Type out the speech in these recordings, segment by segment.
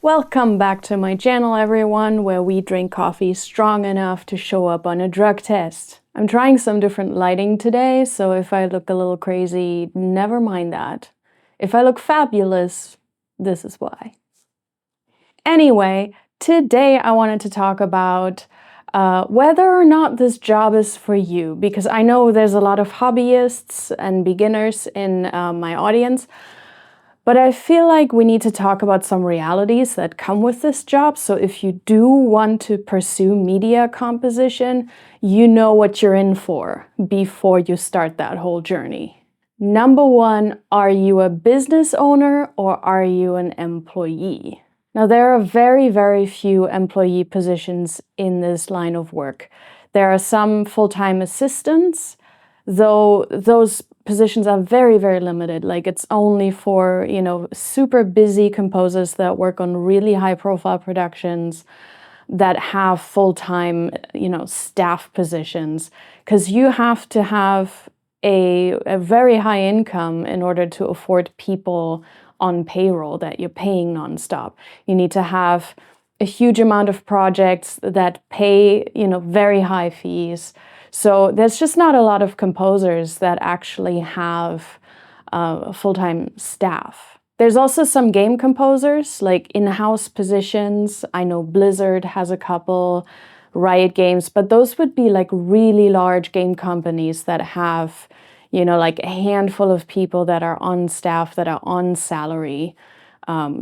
Welcome back to my channel, everyone, where we drink coffee strong enough to show up on a drug test. I'm trying some different lighting today, so if I look a little crazy, never mind that. If I look fabulous, this is why. Anyway, today I wanted to talk about whether or not this job is for you, because I know there's a lot of hobbyists and beginners in my audience. But I feel like we need to talk about some realities that come with this job. So if you do want to pursue media composition, you know what you're in for before you start that whole journey. Number one, are you a business owner or are you an employee? Now, there are very, very few employee positions in this line of work. There are some full-time assistants, though those positions are very, very limited. Like, it's only for, super busy composers that work on really high-profile productions that have full-time, staff positions, because you have to have a very high income in order to afford people on payroll that you're paying nonstop. You need to have a huge amount of projects that pay, very high fees. So there's just not a lot of composers that actually have full-time staff. There's also some game composers, like in-house positions. I know Blizzard has a couple, Riot Games, but those would be like really large game companies that have, like a handful of people that are on staff, that are on salary,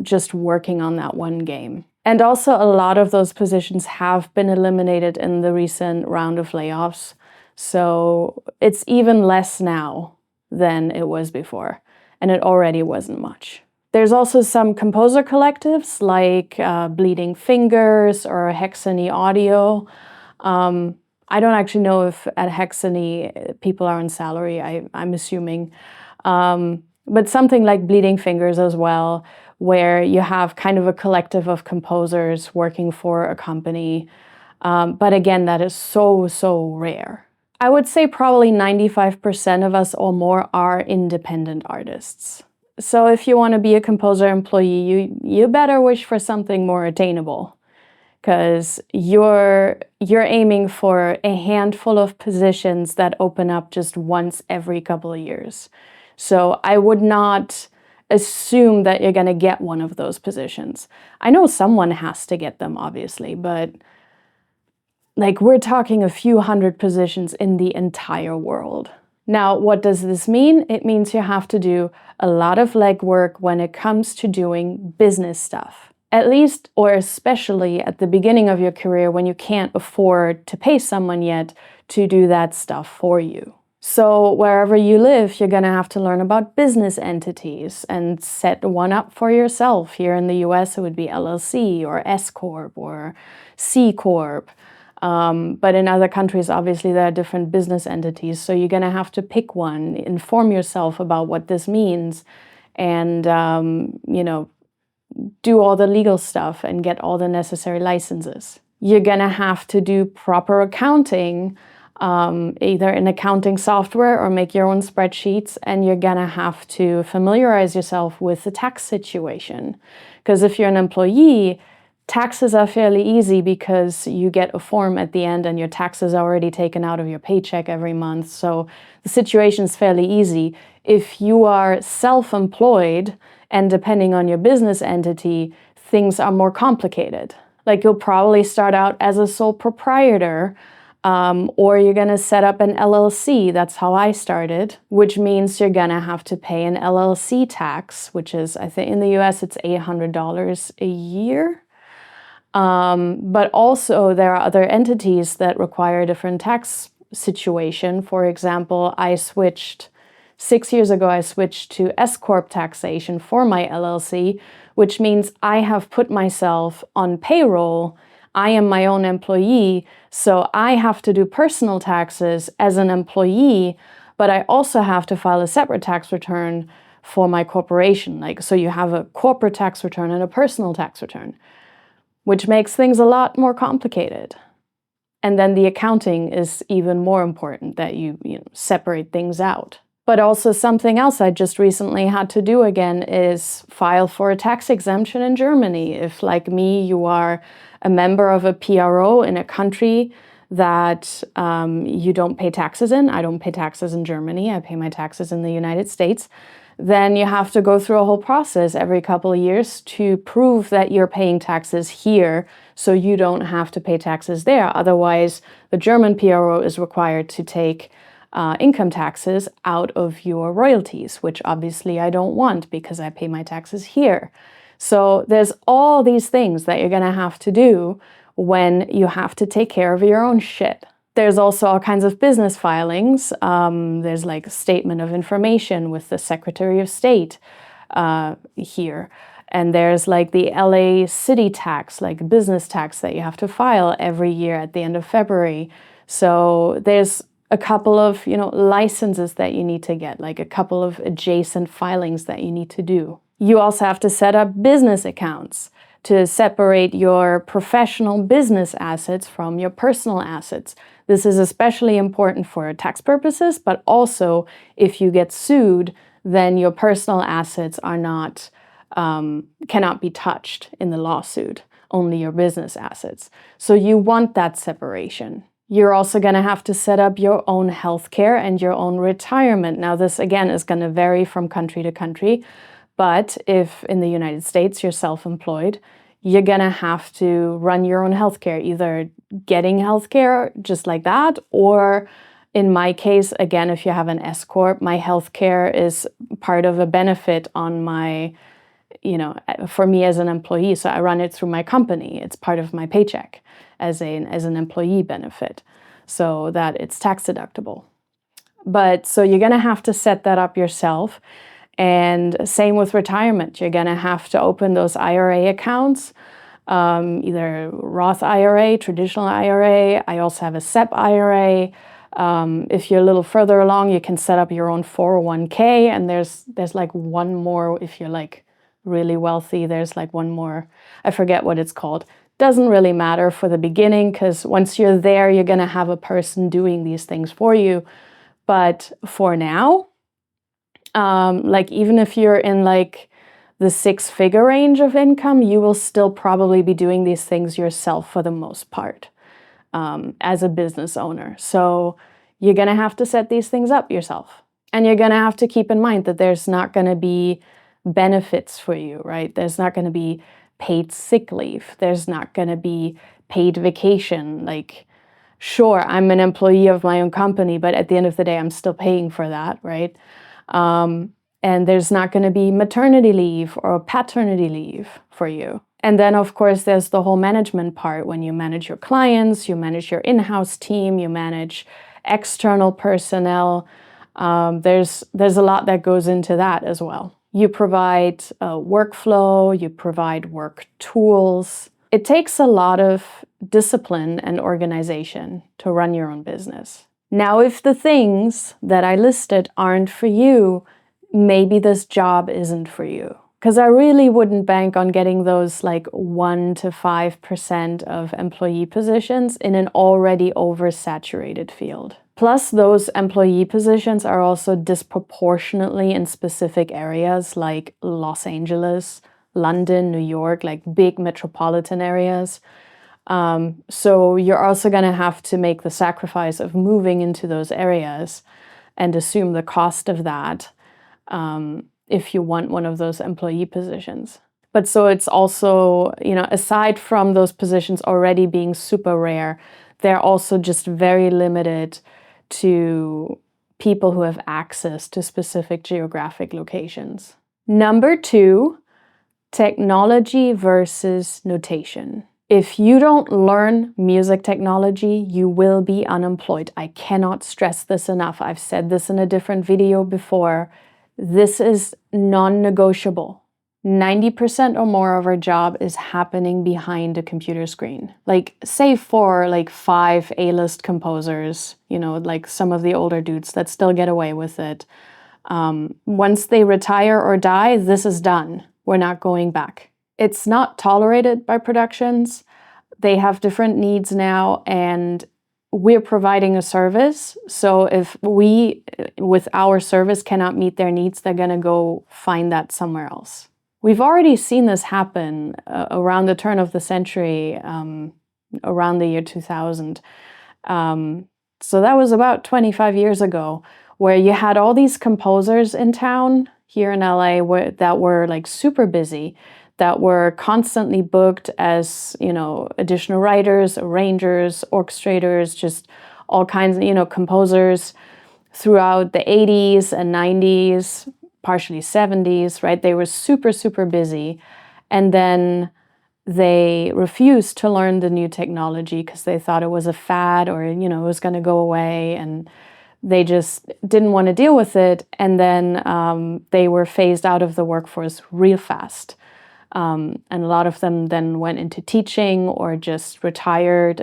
just working on that one game. And also a lot of those positions have been eliminated in the recent round of layoffs. So it's even less now than it was before, and it already wasn't much. There's also some composer collectives like Bleeding Fingers or Hexany Audio. I don't actually know if at Hexany people are on salary, I'm assuming. But something like Bleeding Fingers as well, where you have kind of a collective of composers working for a company. But again, that is so, so rare. I would say probably 95% of us or more are independent artists. So if you want to be a composer employee, you better wish for something more attainable, because you're aiming for a handful of positions that open up just once every couple of years. So I would not assume that you're going to get one of those positions. I know someone has to get them, obviously, but like, we're talking a few hundred positions in the entire world. Now, what does this mean? It means you have to do a lot of legwork when it comes to doing business stuff. At least, or especially at the beginning of your career, when you can't afford to pay someone yet to do that stuff for you. So wherever you live, you're going to have to learn about business entities and set one up for yourself. Here in the US, it would be LLC or S Corp or C Corp. But in other countries, obviously, there are different business entities. So you're going to have to pick one, inform yourself about what this means, and, do all the legal stuff and get all the necessary licenses. You're going to have to do proper accounting, either in accounting software or make your own spreadsheets. And you're going to have to familiarize yourself with the tax situation. Because if you're an employee, taxes are fairly easy because you get a form at the end and your taxes are already taken out of your paycheck every month. So the situation is fairly easy. If you are self-employed and depending on your business entity, things are more complicated. Like, you'll probably start out as a sole proprietor, or you're going to set up an LLC. That's how I started, which means you're going to have to pay an LLC tax, which is, I think in the US, it's $800 a year. But also there are other entities that require a different tax situation. For example, 6 years ago, I switched to S Corp taxation for my LLC, which means I have put myself on payroll. I am my own employee, so I have to do personal taxes as an employee, but I also have to file a separate tax return for my corporation. So you have a corporate tax return and a personal tax return, which makes things a lot more complicated. And then the accounting is even more important, that you separate things out. But also something else I just recently had to do again is file for a tax exemption in Germany. If, like me, you are a member of a PRO in a country that you don't pay taxes in, I don't pay taxes in Germany, I pay my taxes in the United States, then you have to go through a whole process every couple of years to prove that you're paying taxes here so you don't have to pay taxes there. Otherwise, the German PRO is required to take income taxes out of your royalties, which obviously I don't want because I pay my taxes here. So there's all these things that you're going to have to do when you have to take care of your own shit. There's also all kinds of business filings. There's like a statement of information with the Secretary of State here. And there's like the LA city tax, like business tax that you have to file every year at the end of February. So there's a couple of, licenses that you need to get, like a couple of adjacent filings that you need to do. You also have to set up business accounts to separate your professional business assets from your personal assets. This is especially important for tax purposes, but also if you get sued, then your personal assets are not, cannot be touched in the lawsuit, only your business assets. So you want that separation. You're also going to have to set up your own healthcare and your own retirement. Now, this again is going to vary from country to country, but if in the United States you're self-employed, you're going to have to run your own healthcare, either getting healthcare just like that, or in my case, again, if you have an S Corp, my healthcare is part of a benefit on my, for me as an employee. So I run it through my company. It's part of my paycheck as an employee benefit, so that it's tax deductible. But so you're going to have to set that up yourself. And same with retirement. You're going to have to open those IRA accounts, either Roth IRA, traditional IRA. I also have a SEP IRA. If you're a little further along, you can set up your own 401k. And there's like one more, if you're like really wealthy, there's like one more, I forget what it's called. Doesn't really matter for the beginning, because once you're there, you're going to have a person doing these things for you. But for now, like even if you're in like the 6-figure range of income, you will still probably be doing these things yourself for the most part, as a business owner. So you're going to have to set these things up yourself. And you're going to have to keep in mind that there's not going to be benefits for you, right? There's not going to be paid sick leave. There's not going to be paid vacation. Like, sure, I'm an employee of my own company, but at the end of the day, I'm still paying for that, right? And there's not going to be maternity leave or paternity leave for you. And then, of course, there's the whole management part. When you manage your clients, you manage your in-house team, you manage external personnel. There's a lot that goes into that as well. You provide workflow, you provide work tools. It takes a lot of discipline and organization to run your own business. Now, if the things that I listed aren't for you, maybe this job isn't for you. Because I really wouldn't bank on getting those like 1 to 5% of employee positions in an already oversaturated field. Plus, those employee positions are also disproportionately in specific areas like Los Angeles, London, New York, like big metropolitan areas. So you're also going to have to make the sacrifice of moving into those areas and assume the cost of that if you want one of those employee positions. But so it's also, aside from those positions already being super rare, they're also just very limited to people who have access to specific geographic locations. Number 2, technology versus notation. If you don't learn music technology, you will be unemployed. I cannot stress this enough. I've said this in a different video before. This is non-negotiable. 90% or more of our job is happening behind a computer screen. Like, save for like 5 A-list composers, like some of the older dudes that still get away with it. Once they retire or die, this is done. We're not going back. It's not tolerated by productions. They have different needs now, and we're providing a service. So if we, with our service, cannot meet their needs, they're going to go find that somewhere else. We've already seen this happen around the turn of the century, around the year 2000. So that was about 25 years ago, where you had all these composers in town here in LA that were like super busy, that were constantly booked as, additional writers, arrangers, orchestrators, just all kinds of, composers throughout the 80s and 90s, partially 70s, right? They were super, super busy. And then they refused to learn the new technology because they thought it was a fad or, it was going to go away. And they just didn't want to deal with it. And then they were phased out of the workforce real fast. And a lot of them then went into teaching or just retired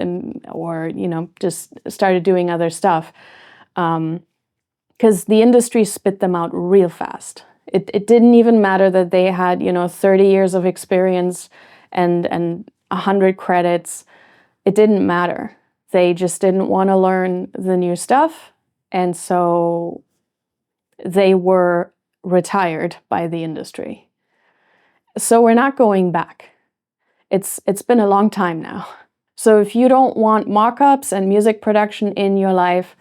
or just started doing other stuff. Because the industry spit them out real fast. It didn't even matter that they had, 30 years of experience and 100 credits. It didn't matter. They just didn't want to learn the new stuff. And so they were retired by the industry. So we're not going back. It's been a long time now. So if you don't want mock-ups and music production in your life,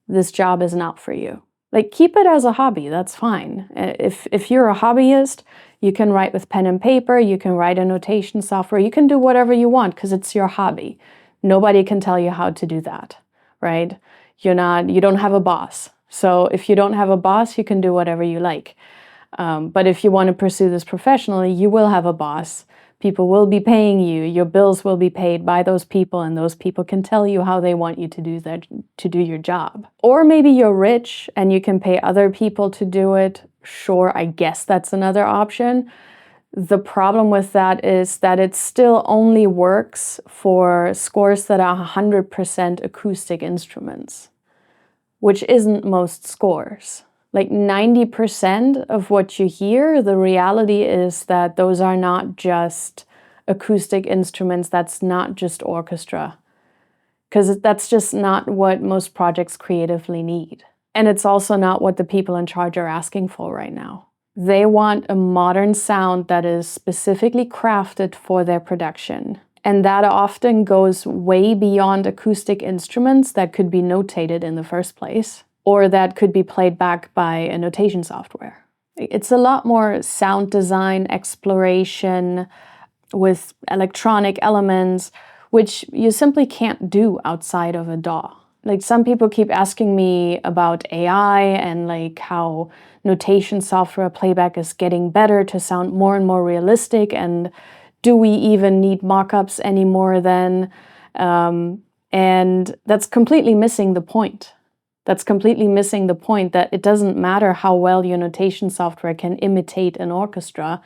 this job is not for you. Like, keep it as a hobby, that's fine. If you're a hobbyist, you can write with pen and paper, you can write in notation software, you can do whatever you want because it's your hobby. Nobody can tell you how to do that, right? You don't have a boss. So if you don't have a boss, you can do whatever you like. But if you want to pursue this professionally, you will have a boss. People will be paying you. Your bills will be paid by those people, and those people can tell you how they want you to do your job. Or maybe you're rich and you can pay other people to do it. Sure, I guess that's another option. The problem with that is that it still only works for scores that are 100% acoustic instruments, which isn't most scores. Like 90% of what you hear, the reality is that those are not just acoustic instruments, that's not just orchestra. Because that's just not what most projects creatively need. And it's also not what the people in charge are asking for right now. They want a modern sound that is specifically crafted for their production. And that often goes way beyond acoustic instruments that could be notated in the first place, or that could be played back by a notation software. It's a lot more sound design, exploration with electronic elements, which you simply can't do outside of a DAW. Like, some people keep asking me about AI and like how notation software playback is getting better to sound more and more realistic, and do we even need mock-ups anymore then? And that's completely missing the point. That's completely missing the point that it doesn't matter how well your notation software can imitate an orchestra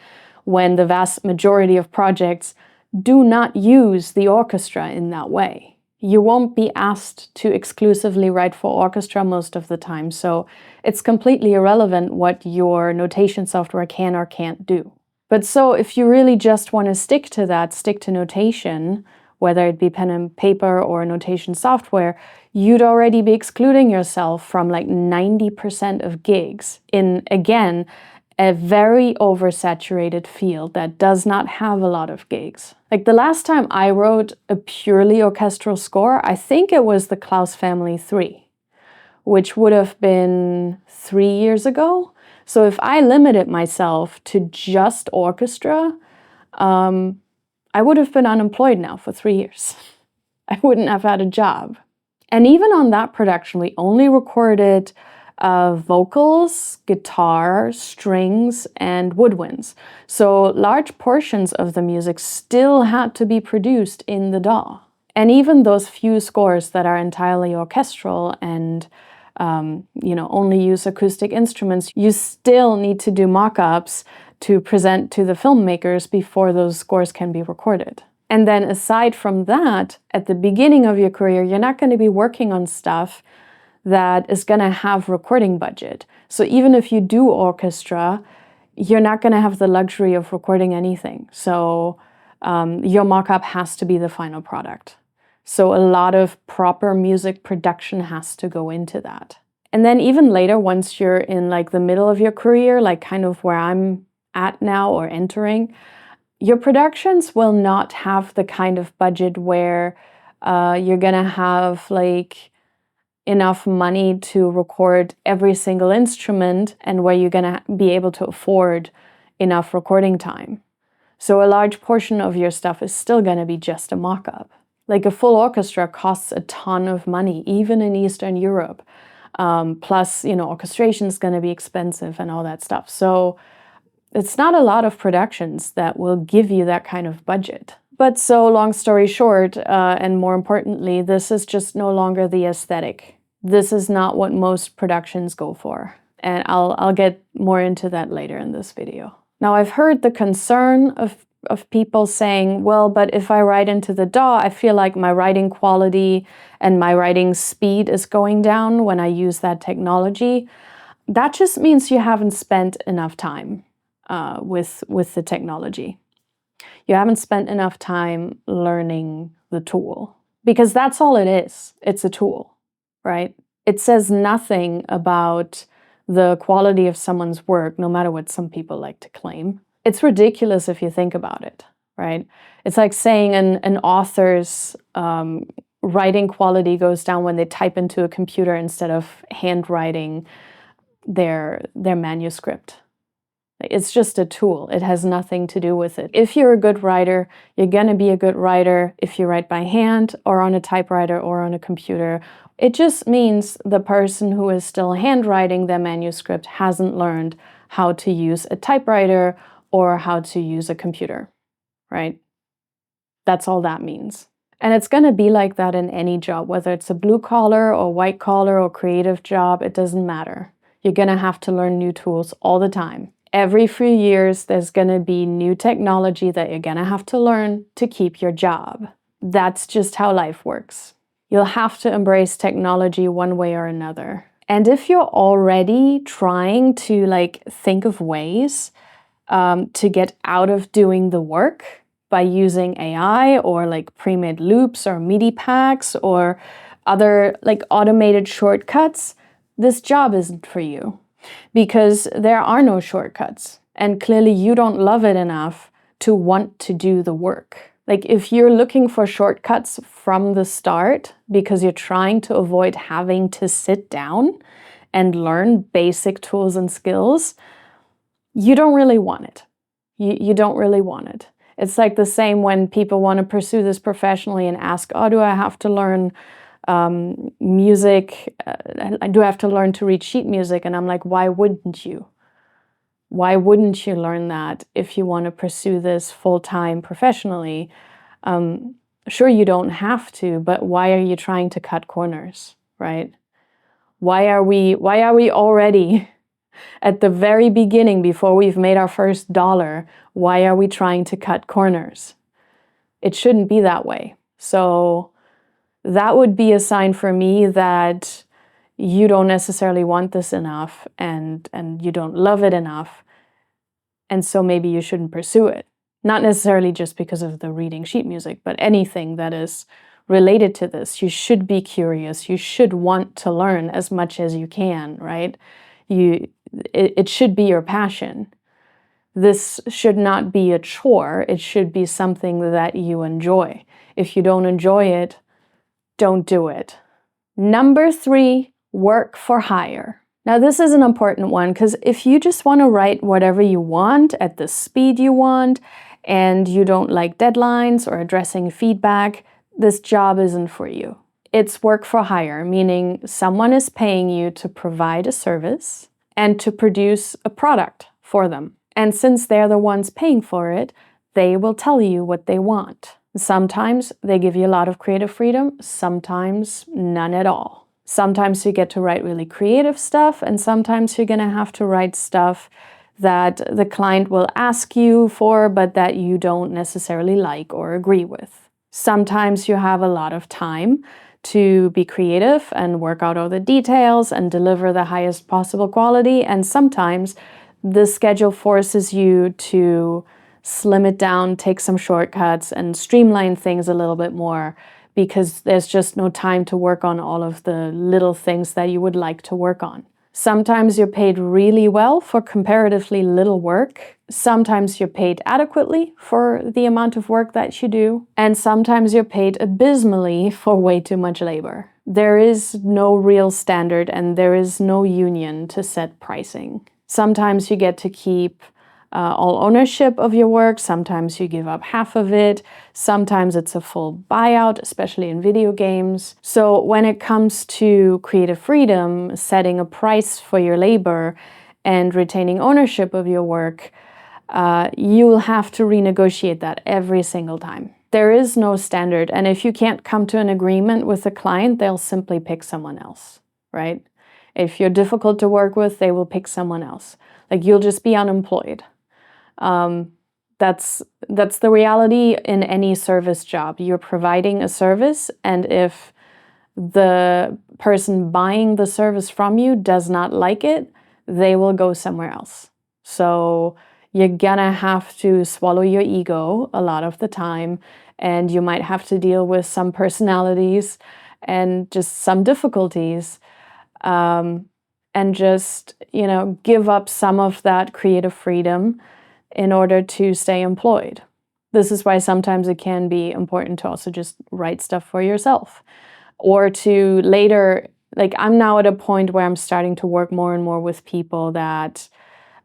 when the vast majority of projects do not use the orchestra in that way. You won't be asked to exclusively write for orchestra most of the time, so it's completely irrelevant what your notation software can or can't do. But so if you really just want to stick to notation, whether it be pen and paper or notation software, you'd already be excluding yourself from like 90% of gigs in, again, a very oversaturated field that does not have a lot of gigs. Like, the last time I wrote a purely orchestral score, I think it was the Klaus Family 3, which would have been 3 years ago. So if I limited myself to just orchestra, I would have been unemployed now for 3 years. I wouldn't have had a job. And even on that production, we only recorded vocals, guitar, strings, and woodwinds. So large portions of the music still had to be produced in the DAW. And even those few scores that are entirely orchestral and only use acoustic instruments, you still need to do mock-ups to present to the filmmakers before those scores can be recorded. And then aside from that, at the beginning of your career, you're not going to be working on stuff that is going to have recording budget. So even if you do orchestra, you're not going to have the luxury of recording anything. So your mock-up has to be the final product. So a lot of proper music production has to go into that. And then even later, once you're in like the middle of your career, like kind of where I'm at now or entering, your productions will not have the kind of budget where you're gonna have like enough money to record every single instrument and where you're gonna be able to afford enough recording time. So a large portion of your stuff is still gonna be just a mock-up. Like a full orchestra costs a ton of money, even in Eastern Europe. Plus, orchestration is gonna be expensive and all that stuff. So it's not a lot of productions that will give you that kind of budget. But so long story short, and more importantly, this is just no longer the aesthetic. This is not what most productions go for. And I'll get more into that later in this video. Now, I've heard the concern of people saying, well, but if I write into the DAW, I feel like my writing quality and my writing speed is going down when I use that technology. That just means you haven't spent enough time with the technology. You haven't spent enough time learning the tool, because that's all it is. It's a tool, right? It says nothing about the quality of someone's work, no matter what some people like to claim. It's ridiculous if you think about it, right? It's like saying an author's writing quality goes down when they type into a computer instead of handwriting their manuscript. It's just a tool. It has nothing to do with it. If you're a good writer, you're going to be a good writer if you write by hand or on a typewriter or on a computer. It just means the person who is still handwriting their manuscript hasn't learned how to use a typewriter or how to use a computer, right? That's all that means. And it's going to be like that in any job, whether it's a blue collar or white collar or creative job, it doesn't matter. You're going to have to learn new tools all the time. Every few years, there's going to be new technology that you're going to have to learn to keep your job. That's just how life works. You'll have to embrace technology one way or another. And if you're already trying to think of ways to get out of doing the work by using AI or pre-made loops or MIDI packs or other automated shortcuts, this job isn't for you. Because there are no shortcuts, and clearly you don't love it enough to want to do the work. If you're looking for shortcuts from the start because you're trying to avoid having to sit down and learn basic tools and skills, you don't really want it. You don't really want it. It's like the same when people want to pursue this professionally and ask, oh, do I have to learn music? Do I have to learn to read sheet music? And I'm like, why wouldn't you? Why wouldn't you learn that if you want to pursue this full-time professionally? Sure, you don't have to, but why are you trying to cut corners, right? Why are we already at the very beginning, before we've made our first dollar, why are we trying to cut corners? It shouldn't be that way. So that would be a sign for me that you don't necessarily want this enough and you don't love it enough. And so maybe you shouldn't pursue it. Not necessarily just because of the reading sheet music, but anything that is related to this. You should be curious. You should want to learn as much as you can, right? It should be your passion. This should not be a chore. It should be something that you enjoy. If you don't enjoy it, don't do it. Number 3, work for hire. Now this is an important one because if you just want to write whatever you want at the speed you want and you don't like deadlines or addressing feedback, this job isn't for you. It's work for hire, meaning someone is paying you to provide a service and to produce a product for them. And since they're the ones paying for it, they will tell you what they want. Sometimes they give you a lot of creative freedom, sometimes none at all. Sometimes you get to write really creative stuff, and sometimes you're gonna have to write stuff that the client will ask you for, but that you don't necessarily like or agree with. Sometimes you have a lot of time to be creative and work out all the details and deliver the highest possible quality, and sometimes the schedule forces you to slim it down, take some shortcuts, and streamline things a little bit more because there's just no time to work on all of the little things that you would like to work on. Sometimes you're paid really well for comparatively little work. Sometimes you're paid adequately for the amount of work that you do. And sometimes you're paid abysmally for way too much labor. There is no real standard and there is no union to set pricing. Sometimes you get to keep all ownership of your work. Sometimes you give up half of it. Sometimes it's a full buyout, especially in video games. So when it comes to creative freedom, setting a price for your labor and retaining ownership of your work, you will have to renegotiate that every single time. There is no standard, and if you can't come to an agreement with the client, they'll simply pick someone else, right? If you're difficult to work with, they will pick someone else. Like, you'll just be unemployed. That's the reality in any service job. You're providing a service, and if the person buying the service from you does not like it, they will go somewhere else. So you're gonna have to swallow your ego a lot of the time, and you might have to deal with some personalities and just some difficulties, and just, give up some of that creative freedom in order to stay employed. This is why sometimes it can be important to also just write stuff for yourself, or to later, like, I'm now at a point where I'm starting to work more and more with people that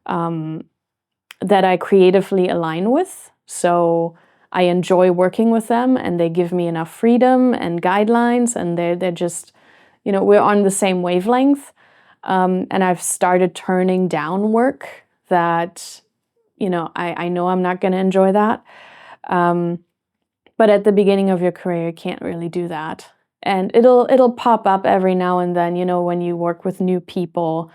I creatively align with. So I enjoy working with them, and they give me enough freedom and guidelines, and they're just, we're on the same wavelength. And I've started turning down work that, I know I'm not going to enjoy that. But at the beginning of your career, you can't really do that. And it'll pop up every now and then, when you work with new people.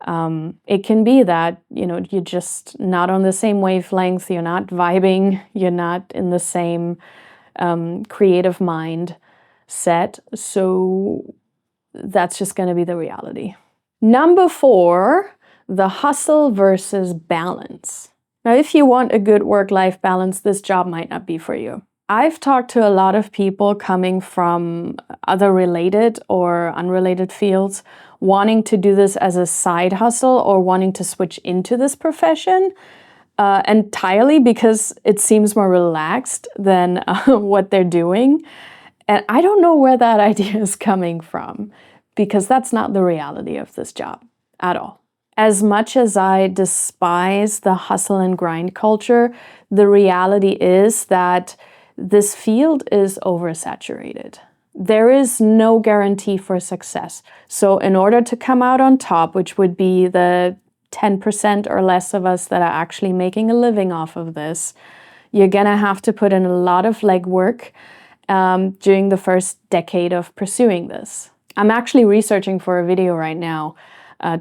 It can be that, you're just not on the same wavelength, you're not vibing, you're not in the same creative mind set. So that's just going to be the reality. Number 4, the hustle versus balance. Now, if you want a good work-life balance, this job might not be for you. I've talked to a lot of people coming from other related or unrelated fields, wanting to do this as a side hustle or wanting to switch into this profession entirely because it seems more relaxed than what they're doing. And I don't know where that idea is coming from, because that's not the reality of this job at all. As much as I despise the hustle and grind culture, the reality is that this field is oversaturated. There is no guarantee for success. So in order to come out on top, which would be the 10% or less of us that are actually making a living off of this, you're gonna have to put in a lot of legwork during the first decade of pursuing this. I'm actually researching for a video right now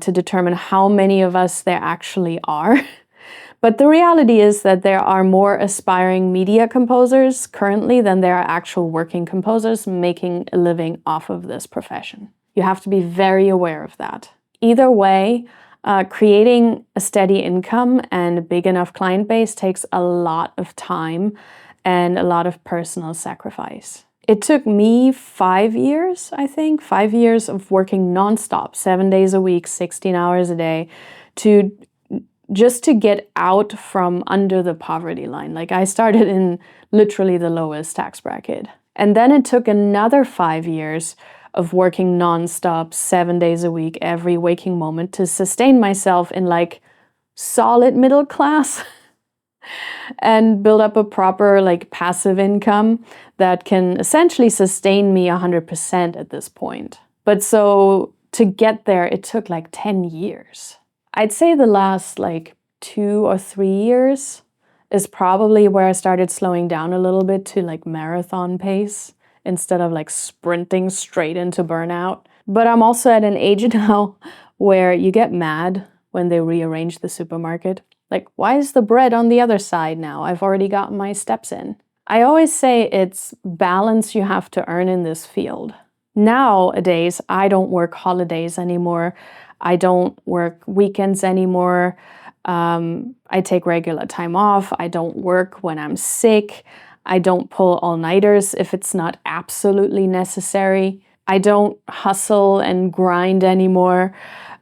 to determine how many of us there actually are. But the reality is that there are more aspiring media composers currently than there are actual working composers making a living off of this profession. You have to be very aware of that. Either way, creating a steady income and a big enough client base takes a lot of time and a lot of personal sacrifice. It took me 5 years, I think, 5 years of working nonstop, 7 days a week, 16 hours a day, just to get out from under the poverty line. Like, I started in literally the lowest tax bracket. And then it took another 5 years of working nonstop, 7 days a week, every waking moment, to sustain myself in like solid middle class and build up a proper like passive income that can essentially sustain me 100% at this point. But so to get there, it took like 10 years. I'd say the last like 2 or 3 years is probably where I started slowing down a little bit to like marathon pace instead of like sprinting straight into burnout. But I'm also at an age now where you get mad when they rearrange the supermarket. Like, why is the bread on the other side now? I've already gotten my steps in. I always say it's balance you have to earn in this field. Nowadays, I don't work holidays anymore. I don't work weekends anymore. I take regular time off. I don't work when I'm sick. I don't pull all-nighters if it's not absolutely necessary. I don't hustle and grind anymore,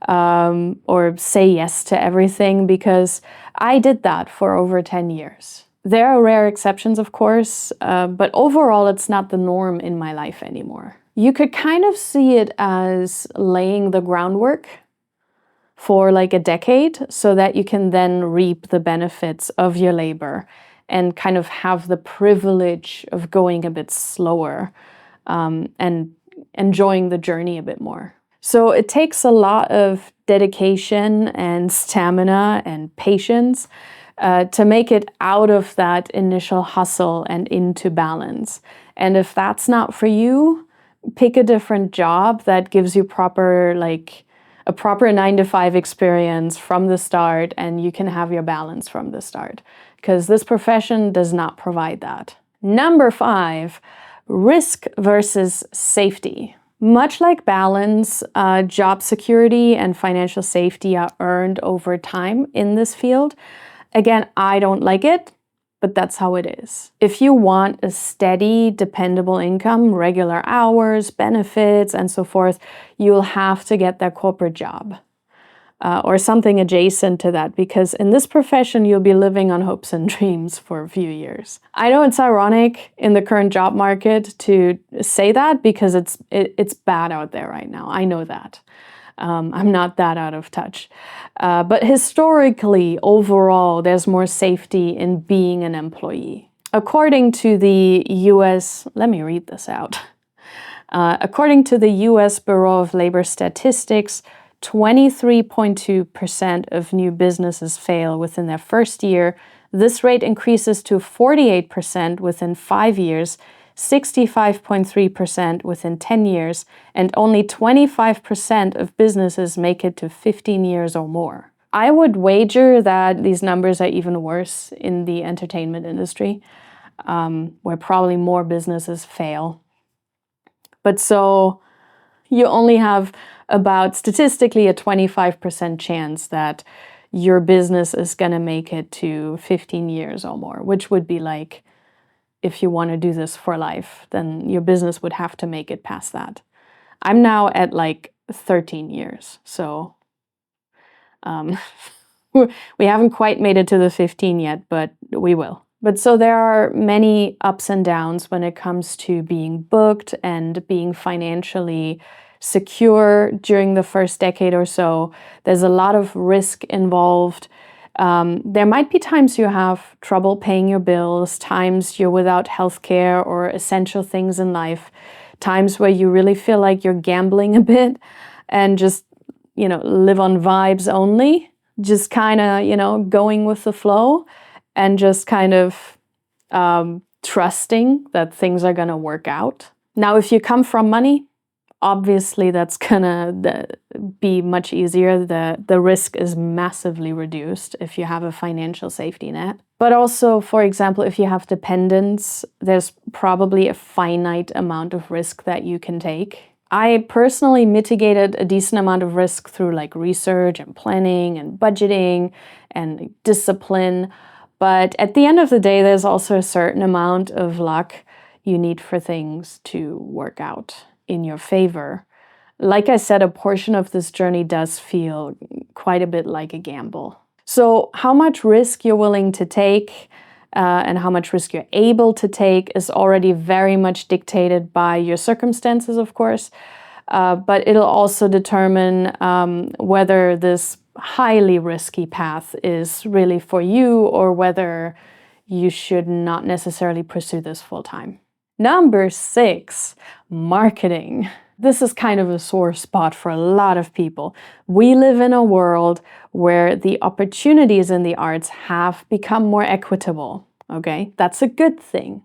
or say yes to everything, because I did that for over 10 years. There are rare exceptions, of course, but overall it's not the norm in my life anymore. You could kind of see it as laying the groundwork for like a decade so that you can then reap the benefits of your labor and kind of have the privilege of going a bit slower, and enjoying the journey a bit more. So it takes a lot of dedication and stamina and patience to make it out of that initial hustle and into balance. And if that's not for you, pick a different job that gives you a proper 9-to-5 experience from the start, and you can have your balance from the start, because this profession does not provide that. Number 5, risk versus safety. Much like balance, job security and financial safety are earned over time in this field. Again, I don't like it, but that's how it is. If you want a steady, dependable income, regular hours, benefits, and so forth, you'll have to get that corporate job. Or something adjacent to that, because in this profession, you'll be living on hopes and dreams for a few years. I know it's ironic in the current job market to say that, because it's bad out there right now. I know that. I'm not that out of touch. But historically, overall, there's more safety in being an employee. According to the US, let me read this out. According to the US Bureau of Labor Statistics, 23.2% of new businesses fail within their first year. This rate increases to 48% within 5 years, 65.3% within 10 years, and only 25% of businesses make it to 15 years or more. I would wager that these numbers are even worse in the entertainment industry, where probably more businesses fail. But so you only have about statistically a 25% chance that your business is going to make it to 15 years or more, which would be like, if you want to do this for life, then your business would have to make it past that. I'm now at like 13 years, so we haven't quite made it to the 15 yet, but we will. But so there are many ups and downs when it comes to being booked and being financially secure during the first decade or so. There's a lot of risk involved. There might be times you have trouble paying your bills, times you're without healthcare or essential things in life, times where you really feel like you're gambling a bit and just, live on vibes only, just kind of, going with the flow and just kind of trusting that things are going to work out. Now, if you come from money, obviously that's gonna be much easier. The risk is massively reduced if you have a financial safety net. But also, for example, if you have dependents, there's probably a finite amount of risk that you can take. I personally mitigated a decent amount of risk through like research and planning and budgeting and discipline. But at the end of the day, there's also a certain amount of luck you need for things to work out in your favor. Like I said, a portion of this journey does feel quite a bit like a gamble. So how much risk you're willing to take and how much risk you're able to take is already very much dictated by your circumstances, of course, but it'll also determine whether this highly risky path is really for you or whether you should not necessarily pursue this full time. Number 6, marketing. This is kind of a sore spot for a lot of people. We live in a world where the opportunities in the arts have become more equitable, okay? That's a good thing.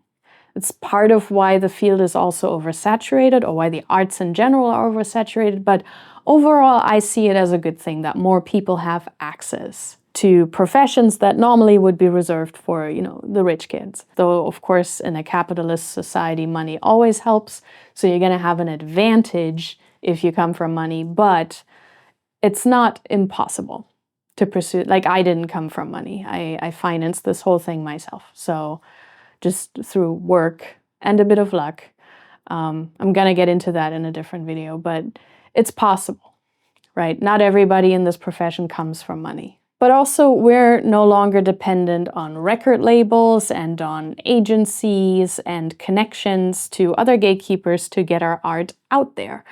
It's part of why the field is also oversaturated, or why the arts in general are oversaturated, but overall I see it as a good thing that more people have access to professions that normally would be reserved for, the rich kids. Though, of course, in a capitalist society, money always helps. So you're going to have an advantage if you come from money, but it's not impossible to pursue. Like, I didn't come from money. I financed this whole thing myself. So just through work and a bit of luck. I'm gonna get into that in a different video, but it's possible, right? Not everybody in this profession comes from money. But also, we're no longer dependent on record labels and on agencies and connections to other gatekeepers to get our art out there,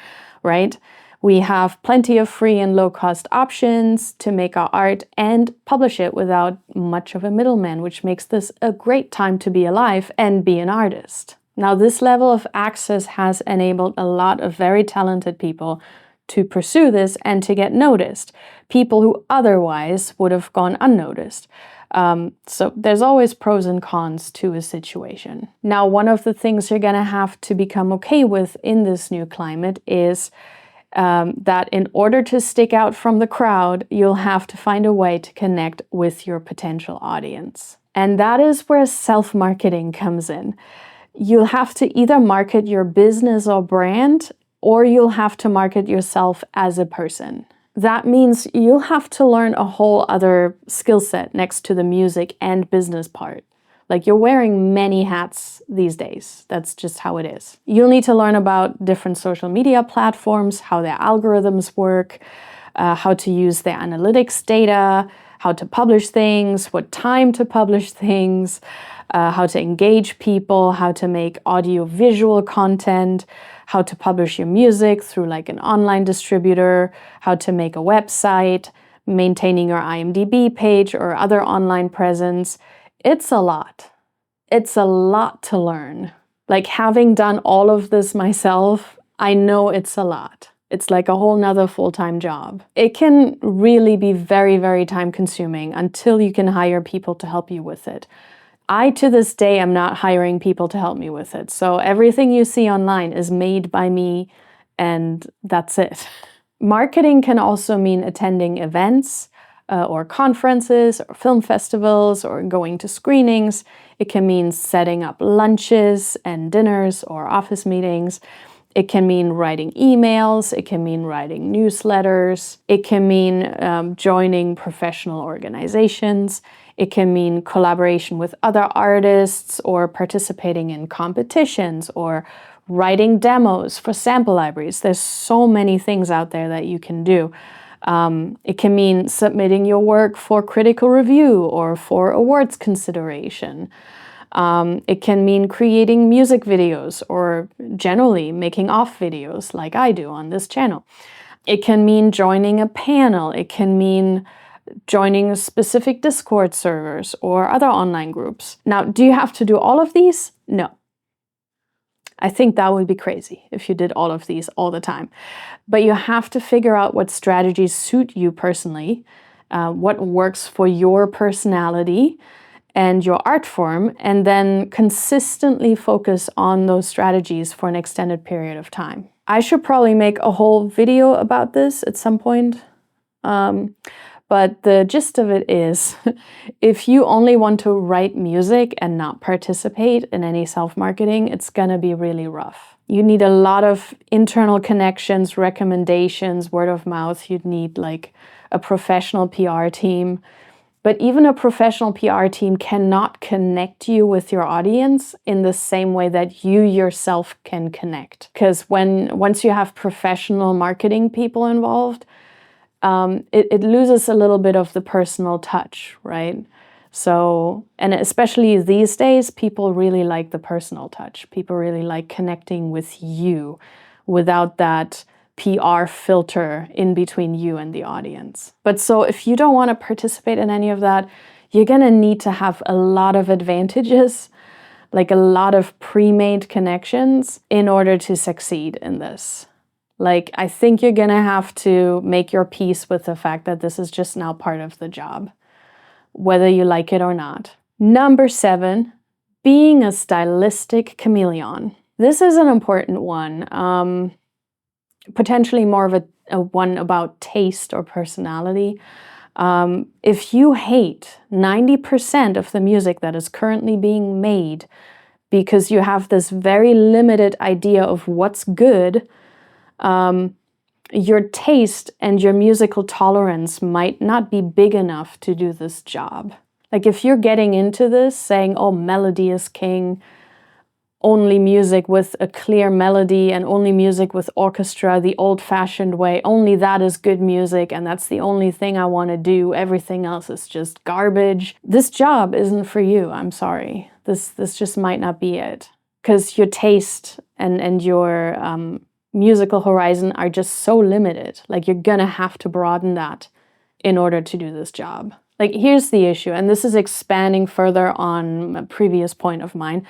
right? We have plenty of free and low-cost options to make our art and publish it without much of a middleman, which makes this a great time to be alive and be an artist. Now, this level of access has enabled a lot of very talented people to pursue this and to get noticed, people who otherwise would have gone unnoticed. So there's always pros and cons to a situation. Now, one of the things you're gonna have to become okay with in this new climate is that in order to stick out from the crowd, you'll have to find a way to connect with your potential audience. And that is where self-marketing comes in. You'll have to either market your business or brand, or you'll have to market yourself as a person. That means you'll have to learn a whole other skill set next to the music and business part. Like, you're wearing many hats these days. That's just how it is. You'll need to learn about different social media platforms, how their algorithms work, how to use their analytics data, how to publish things, what time to publish things, how to engage people, how to make audio-visual content, how to publish your music through like an online distributor, how to make a website, maintaining your IMDb page or other online presence. It's a lot. It's a lot to learn. Like, having done all of this myself, I know it's a lot. It's like a whole nother full-time job. It can really be very, very time-consuming until you can hire people to help you with it. I, to this day, am not hiring people to help me with it. So everything you see online is made by me, and that's it. Marketing can also mean attending events or conferences or film festivals or going to screenings. It can mean setting up lunches and dinners or office meetings. It can mean writing emails. It can mean writing newsletters. It can mean joining professional organizations. It can mean collaboration with other artists or participating in competitions or writing demos for sample libraries. There's so many things out there that you can do. It can mean submitting your work for critical review or for awards consideration. It can mean creating music videos or generally making off videos like I do on this channel. It can mean joining a panel. It can mean joining specific Discord servers or other online groups. Now, do you have to do all of these? No. I think that would be crazy if you did all of these all the time. But you have to figure out what strategies suit you personally, what works for your personality and your art form, and then consistently focus on those strategies for an extended period of time. I should probably make a whole video about this at some point. But the gist of it is, if you only want to write music and not participate in any self-marketing, it's gonna be really rough. You need a lot of internal connections, recommendations, word of mouth. You'd need like a professional PR team. But even a professional PR team cannot connect you with your audience in the same way that you yourself can connect. Because once you have professional marketing people involved, it loses a little bit of the personal touch, right? So, and especially these days, people really like the personal touch. People really like connecting with you without that PR filter in between you and the audience. But so if you don't want to participate in any of that, you're gonna need to have a lot of advantages, like a lot of pre-made connections in order to succeed in this. Like, I think you're gonna have to make your peace with the fact that this is just now part of the job, whether you like it or not. Number 7, being a stylistic chameleon. This is an important one, potentially more of a one about taste or personality. If you hate 90% of the music that is currently being made because you have this very limited idea of what's good, your taste and your musical tolerance might not be big enough to do this job. Like if you're getting into this saying, oh, melody is king, only music with a clear melody and only music with orchestra the old-fashioned way, only that is good music and that's the only thing I want to do, everything else is just garbage. This job isn't for you, I'm sorry. This just might not be it. Because your taste and your musical horizon are just so limited. Like you're gonna have to broaden that in order to do this job. Like here's the issue, and this is expanding further on a previous point of mine.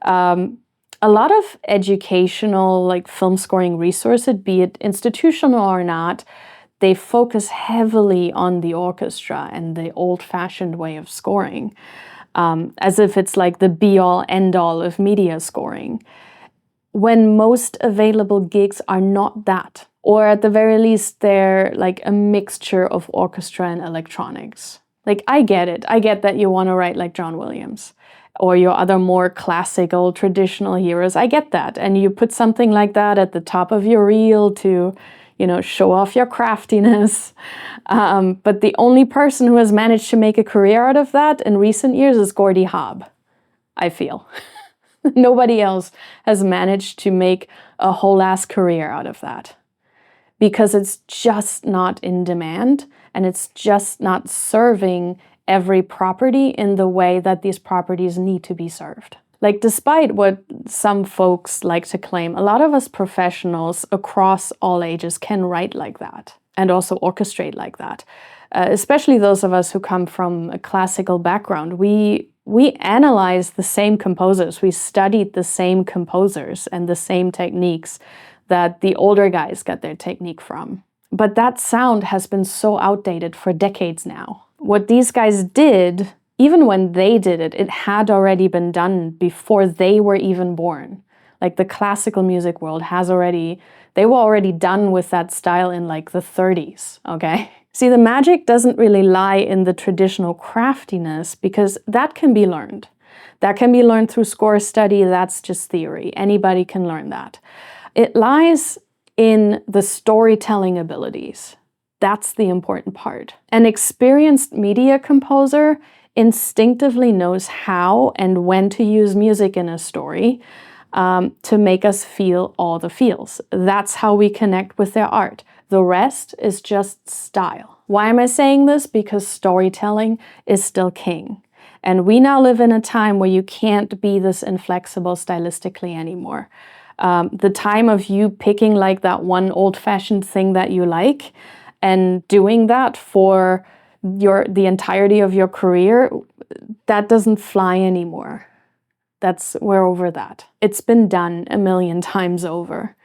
A lot of educational, like film scoring resources, be it institutional or not, they focus heavily on the orchestra and the old-fashioned way of scoring, as if it's like the be-all, end-all of media scoring, when most available gigs are not that. Or at the very least, they're like a mixture of orchestra and electronics. Like, I get it. I get that you want to write like John Williams or your other more classical, traditional heroes. I get that. And you put something like that at the top of your reel to, you know, show off your craftiness. But the only person who has managed to make a career out of that in recent years is Gordie Howe, I feel. Nobody else has managed to make a whole ass career out of that. Because it's just not in demand and it's just not serving every property in the way that these properties need to be served. Like, despite what some folks like to claim, a lot of us professionals across all ages can write like that and also orchestrate like that. Especially those of us who come from a classical background. We analyze the same composers, we studied the same composers and the same techniques that the older guys got their technique from. But that sound has been so outdated for decades now. What these guys did, even when they did it, it had already been done before they were even born. Like the classical music world they were already done with that style in like the 30s, okay? See, the magic doesn't really lie in the traditional craftiness because that can be learned. That can be learned through score study, that's just theory. Anybody can learn that. It lies in the storytelling abilities. That's the important part. An experienced media composer instinctively knows how and when to use music in a story to make us feel all the feels. That's how we connect with their art. The rest is just style. Why am I saying this? Because storytelling is still king. And we now live in a time where you can't be this inflexible stylistically anymore. The time of you picking like that one old-fashioned thing that you like and doing that for the entirety of your career, that doesn't fly anymore. We're over that. It's been done a million times over.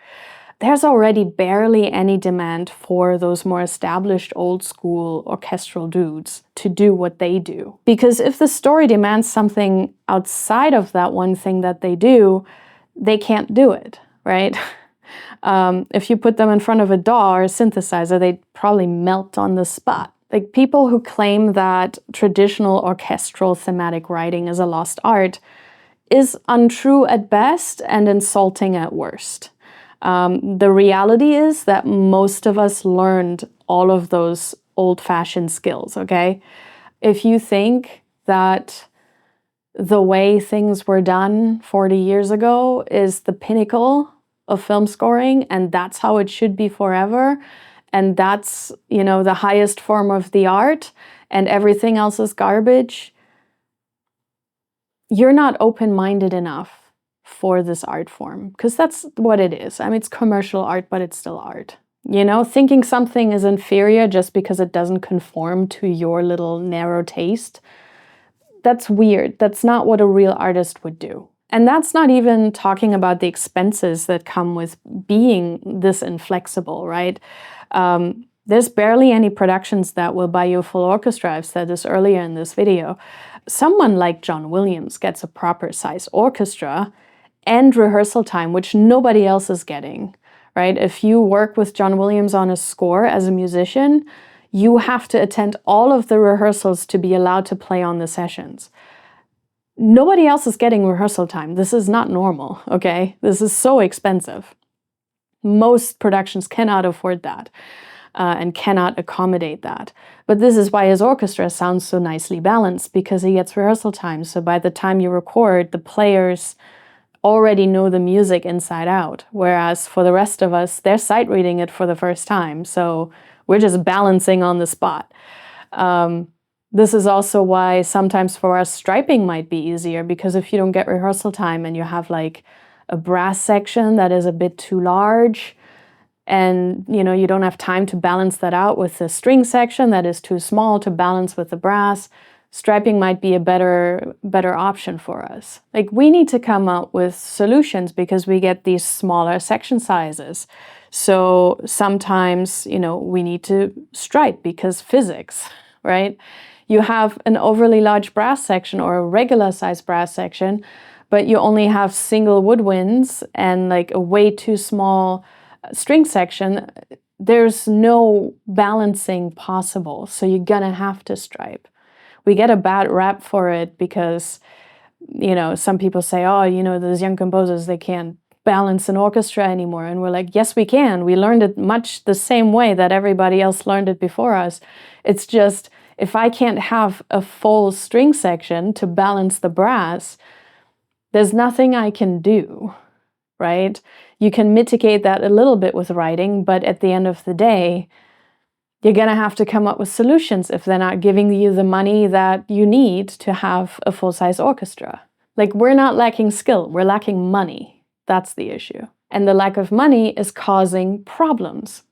There's already barely any demand for those more established old school orchestral dudes to do what they do. Because if the story demands something outside of that one thing that they do, they can't do it, right? If you put them in front of a DAW or a synthesizer, they'd probably melt on the spot. Like, people who claim that traditional orchestral thematic writing is a lost art is untrue at best and insulting at worst. The reality is that most of us learned all of those old-fashioned skills, okay? If you think that the way things were done 40 years ago is the pinnacle of film scoring and that's how it should be forever, and that's, you know, the highest form of the art and everything else is garbage, you're not open-minded enough for this art form, because that's what it is. I mean, it's commercial art, but it's still art. You know, thinking something is inferior just because it doesn't conform to your little narrow taste, that's weird. That's not what a real artist would do. And that's not even talking about the expenses that come with being this inflexible, right? There's barely any productions that will buy you a full orchestra. I've said this earlier in this video. Someone like John Williams gets a proper size orchestra and rehearsal time, which nobody else is getting, right? If you work with John Williams on a score as a musician, you have to attend all of the rehearsals to be allowed to play on the sessions. Nobody else is getting rehearsal time. This is not normal, okay? This is so expensive. Most productions cannot afford that. and cannot accommodate that. But this is why his orchestra sounds so nicely balanced, because he gets rehearsal time. So by the time you record, the players already know the music inside out, whereas for the rest of us, they're sight reading it for the first time. So we're just balancing on the spot. This is also why sometimes for us striping might be easier, because if you don't get rehearsal time and you have like a brass section that is a bit too large, and you don't have time to balance that out with the string section that is too small to balance with the brass, striping might be a better option for us. Like, we need to come up with solutions because we get these smaller section sizes. So sometimes, we need to stripe because physics, right? You have an overly large brass section or a regular size brass section, but you only have single woodwinds and like a way too small string section. There's no balancing possible. So you're gonna have to stripe. We get a bad rap for it because, some people say, oh, those young composers, they can't balance an orchestra anymore. And we're like, yes, we can. We learned it much the same way that everybody else learned it before us. It's just, if I can't have a full string section to balance the brass, there's nothing I can do, right? You can mitigate that a little bit with writing, but at the end of the day, you're going to have to come up with solutions if they're not giving you the money that you need to have a full-size orchestra. Like, we're not lacking skill, we're lacking money. That's the issue. And the lack of money is causing problems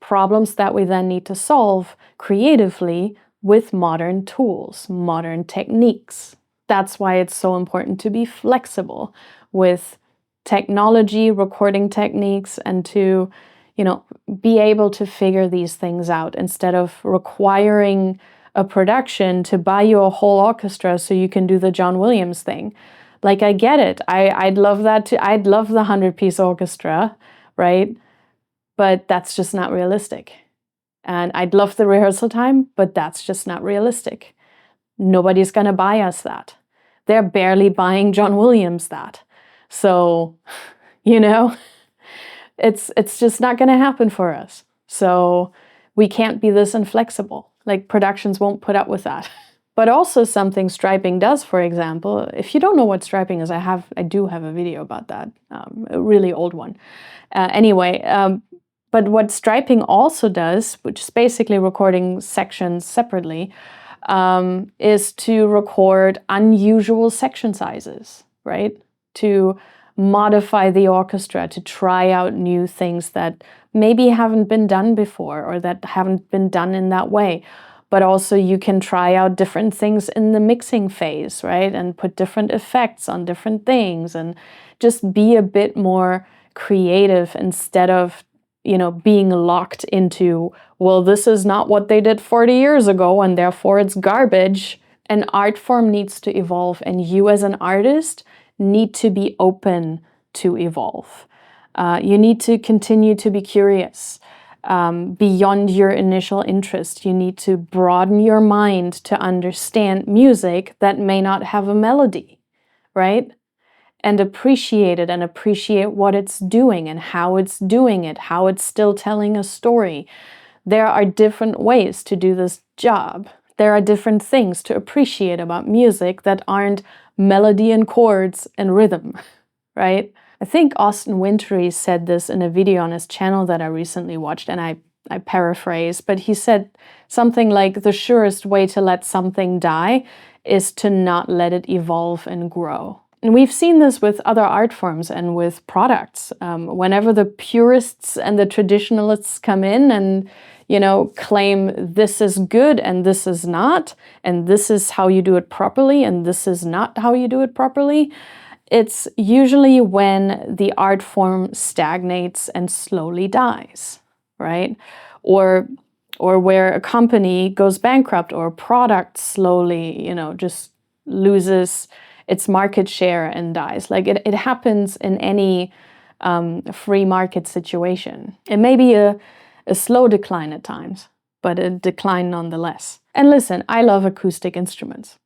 that we then need to solve creatively with modern tools, modern techniques. That's why it's so important to be flexible with technology, recording techniques, and to, be able to figure these things out instead of requiring a production to buy you a whole orchestra so you can do the John Williams thing. Like, I get it. I'd love that too. I'd love the 100-piece orchestra, right? But that's just not realistic. And I'd love the rehearsal time, but that's just not realistic. Nobody's going to buy us that. They're barely buying John Williams that. So, it's just not going to happen for us. So we can't be this inflexible. Like, productions won't put up with that. But also something striping does, for example, if you don't know what striping is, I do have a video about that, a really old one. But what striping also does, which is basically recording sections separately, is to record unusual section sizes, right? To modify the orchestra, to try out new things that maybe haven't been done before or that haven't been done in that way. But also you can try out different things in the mixing phase, right? And put different effects on different things and just be a bit more creative instead of, being locked into, well, this is not what they did 40 years ago and therefore it's garbage. An art form needs to evolve, and you as an artist need to be open to evolve. You need to continue to be curious. Beyond your initial interest, you need to broaden your mind to understand music that may not have a melody, right? And appreciate it and appreciate what it's doing and how it's doing it, how it's still telling a story. There are different ways to do this job. There are different things to appreciate about music that aren't melody and chords and rhythm, right? I think Austin Wintory said this in a video on his channel that I recently watched, and I paraphrase, but he said something like, the surest way to let something die is to not let it evolve and grow. And we've seen this with other art forms and with products. Whenever the purists and the traditionalists come in and, claim this is good and this is not, and this is how you do it properly and this is not how you do it properly, it's usually when the art form stagnates and slowly dies, right? Or where a company goes bankrupt or a product slowly, just loses its market share and dies. Like, it happens in any free market situation. It may be a slow decline at times, but a decline nonetheless. And listen, I love acoustic instruments,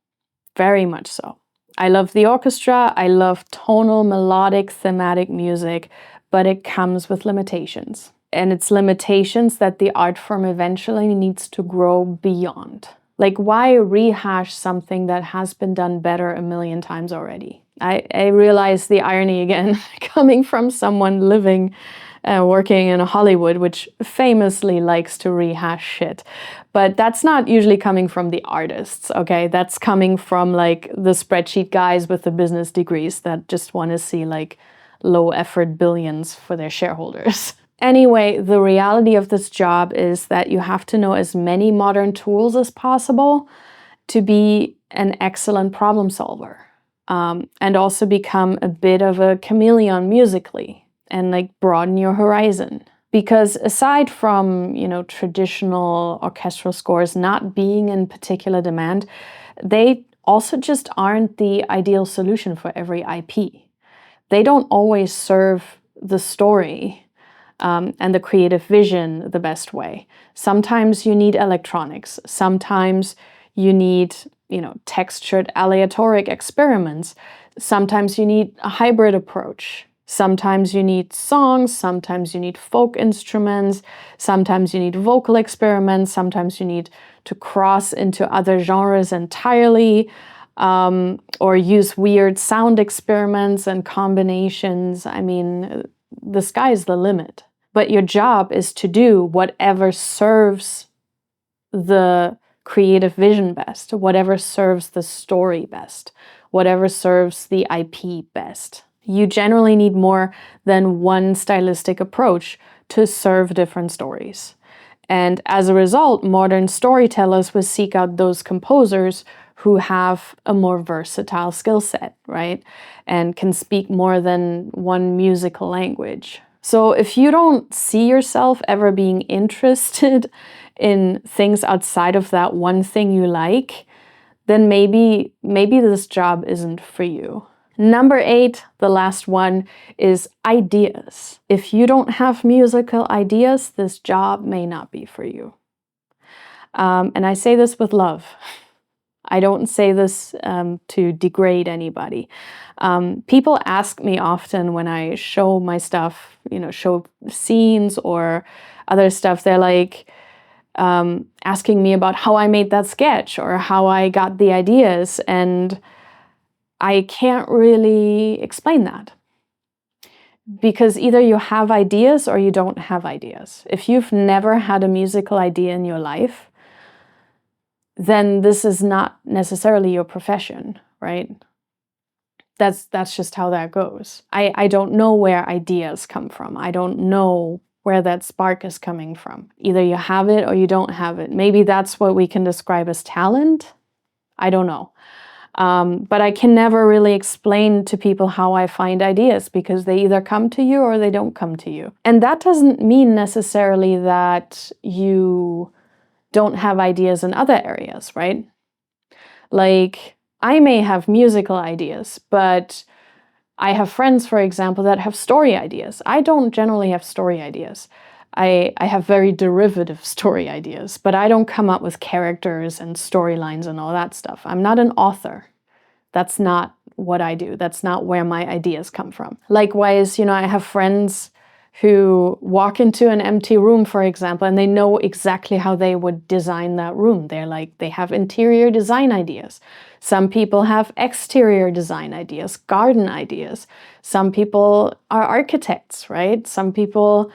very much so. I love the orchestra, I love tonal, melodic, thematic music, but it comes with limitations. and its limitations that the art form eventually needs to grow beyond. Like, why rehash something that has been done better a million times already? I realize the irony again, coming from someone living, working in Hollywood, which famously likes to rehash shit. But that's not usually coming from the artists, okay? That's coming from like the spreadsheet guys with the business degrees that just want to see like low effort billions for their shareholders. Anyway, the reality of this job is that you have to know as many modern tools as possible to be an excellent problem solver, and also become a bit of a chameleon musically and like broaden your horizon. Because aside from, traditional orchestral scores not being in particular demand, they also just aren't the ideal solution for every IP. They don't always serve the story and the creative vision the best way. Sometimes you need electronics. Sometimes you need, textured aleatoric experiments. Sometimes you need a hybrid approach. Sometimes you need songs, sometimes you need folk instruments, sometimes you need vocal experiments, sometimes you need to cross into other genres entirely, or use weird sound experiments and combinations. I mean, the sky's the limit. But your job is to do whatever serves the creative vision best, whatever serves the story best, whatever serves the IP best. You generally need more than one stylistic approach to serve different stories. And as a result, modern storytellers will seek out those composers who have a more versatile skill set, right? And can speak more than one musical language. So if you don't see yourself ever being interested in things outside of that one thing you like, then maybe this job isn't for you. Number 8, the last one, is ideas. If you don't have musical ideas, this job may not be for you. And I say this with love. I don't say this to degrade anybody. People ask me often when I show my stuff, show scenes or other stuff, they're like asking me about how I made that sketch or how I got the ideas, and I can't really explain that. Because either you have ideas or you don't have ideas. If you've never had a musical idea in your life, then this is not necessarily your profession, right? That's just how that goes. I don't know where ideas come from. I don't know where that spark is coming from. Either you have it or you don't have it. Maybe that's what we can describe as talent. I don't know. But I can never really explain to people how I find ideas, because they either come to you or they don't come to you. And that doesn't mean necessarily that you don't have ideas in other areas, right? Like, I may have musical ideas, but I have friends, for example, that have story ideas. I don't generally have story ideas. I have very derivative story ideas, but I don't come up with characters and storylines and all that stuff. I'm not an author. That's not what I do. That's not where my ideas come from. Likewise, I have friends who walk into an empty room, for example, and they know exactly how they would design that room. They have interior design ideas. Some people have exterior design ideas, garden ideas. Some people are architects, right? Some people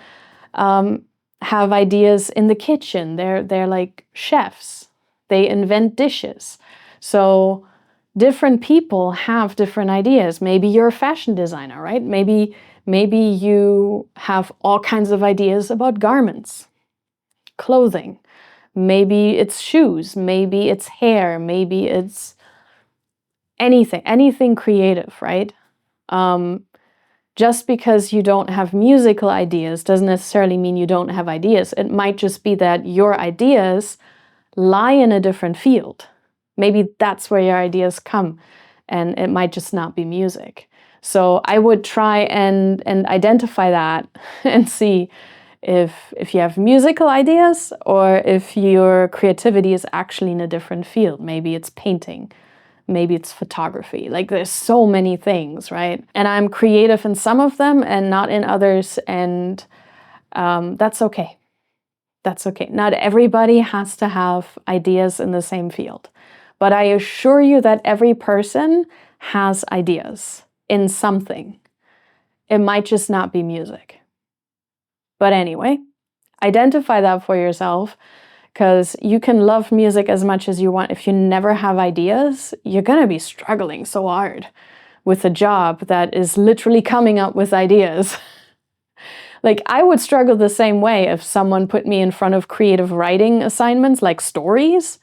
have ideas in the kitchen. They're like chefs. They invent dishes. So different people have different ideas. Maybe you're a fashion designer, right? Maybe you have all kinds of ideas about garments, clothing. Maybe it's shoes. Maybe it's hair. Maybe it's anything creative, right? Just because you don't have musical ideas doesn't necessarily mean you don't have ideas. It might just be that your ideas lie in a different field. Maybe that's where your ideas come, and it might just not be music. So I would try and identify that and see if you have musical ideas or if your creativity is actually in a different field. Maybe it's painting. Maybe it's photography. Like, there's so many things, right? And I'm creative in some of them and not in others. And That's okay. That's okay. Not everybody has to have ideas in the same field. But I assure you that every person has ideas in something. It might just not be music. But anyway, identify that for yourself, because you can love music as much as you want. If you never have ideas, you're going to be struggling so hard with a job that is literally coming up with ideas. Like, I would struggle the same way if someone put me in front of creative writing assignments, like stories.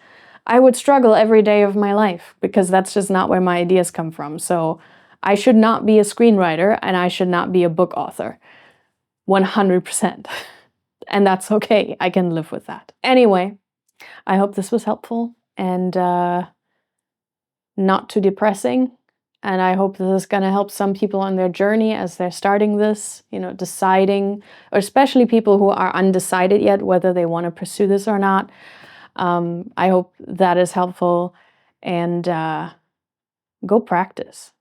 I would struggle every day of my life because that's just not where my ideas come from. So I should not be a screenwriter and I should not be a book author. 100%. And that's okay. I can live with that. Anyway, I hope this was helpful and not too depressing. And I hope this is going to help some people on their journey as they're starting this, deciding, or especially people who are undecided yet whether they want to pursue this or not. I hope that is helpful, and go practice.